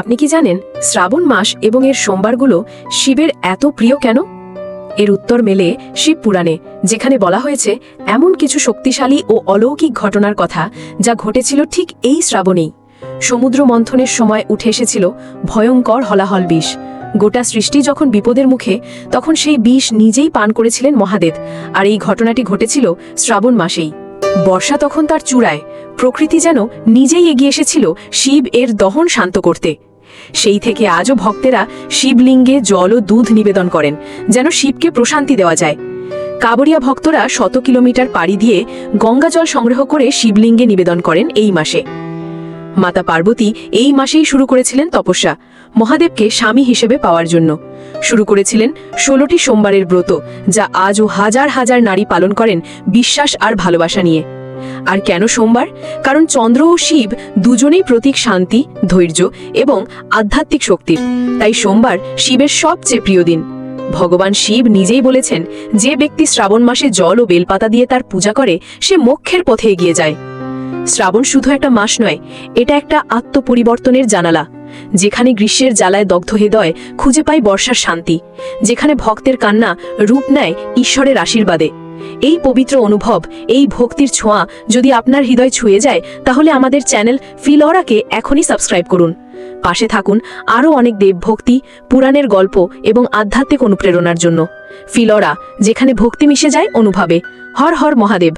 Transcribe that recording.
আপনি কি জানেন শ্রাবণ মাস এবং এর সোমবারগুলো শিবের এত প্রিয় কেন? এর উত্তর মেলে শিব পুরাণে, যেখানে বলা হয়েছে এমন কিছু শক্তিশালী ও অলৌকিক ঘটনার কথা যা ঘটেছিল ঠিক এই শ্রাবণেই। সমুদ্র মন্থনের সময় উঠে এসেছিল ভয়ঙ্কর হলাহল বিষ। গোটা সৃষ্টি যখন বিপদের মুখে, তখন সেই বিষ নিজেই পান করেছিলেন মহাদেব। আর এই ঘটনাটি ঘটেছিল শ্রাবণ মাসেই। বর্ষা তখন তার চূড়ায়, প্রকৃতি যেন নিজেই এগিয়ে এসেছিল শিব এর দহন শান্ত করতে। সেই থেকে আজও ভক্তেরা শিবলিঙ্গে জল ও দুধ নিবেদন করেন, যেন শিবকে প্রশান্তি দেওয়া যায়। কাবড়িয়া ভক্তরা 100 কিলোমিটার পাড়ি দিয়ে গঙ্গা জল সংগ্রহ করে শিবলিঙ্গে নিবেদন করেন এই মাসে। মাতা পার্বতী এই মাসেই শুরু করেছিলেন তপস্যা, মহাদেবকে স্বামী হিসেবে পাওয়ার জন্য। শুরু করেছিলেন 16টি সোমবারের ব্রত, যা আজও হাজার হাজার নারী পালন করেন বিশ্বাস আর ভালোবাসা নিয়ে। আর কেন সোমবার? কারণ চন্দ্র ও শিব দুজনেই প্রতীক শান্তি, ধৈর্য এবং আধ্যাত্মিক শক্তির। তাই সোমবার শিবের সবচেয়ে প্রিয় দিন। ভগবান শিব নিজেই বলেছেন, যে ব্যক্তি শ্রাবণ মাসে জল ও বেলপাতা দিয়ে তার পূজা করে সে মোক্ষের পথে এগিয়ে যায়। শ্রাবণ শুধু একটা মাস নয়, এটা একটা আত্মপরিবর্তনের জানালা। যেখানে গ্রীষ্মের জ্বালায় দগ্ধ হৃদয় খুঁজে পায় বর্ষার শান্তি, যেখানে ভক্তের কান্না রূপ নেয় ঈশ্বরের আশীর্বাদে। এই পবিত্র অনুভব, এই ভক্তির ছোঁয়া যদি আপনার হৃদয় ছুঁয়ে যায়, তাহলে আমাদের চ্যানেল ফিলরাকে এখনই সাবস্ক্রাইব করুন। পাশে থাকুন আরও অনেক দেবভক্তি, পুরাণের গল্প এবং আধ্যাত্মিক অনুপ্রেরণার জন্য। ফিলরা, যেখানে ভক্তি মিশে যায় অনুভবে। হর হর মহাদেব।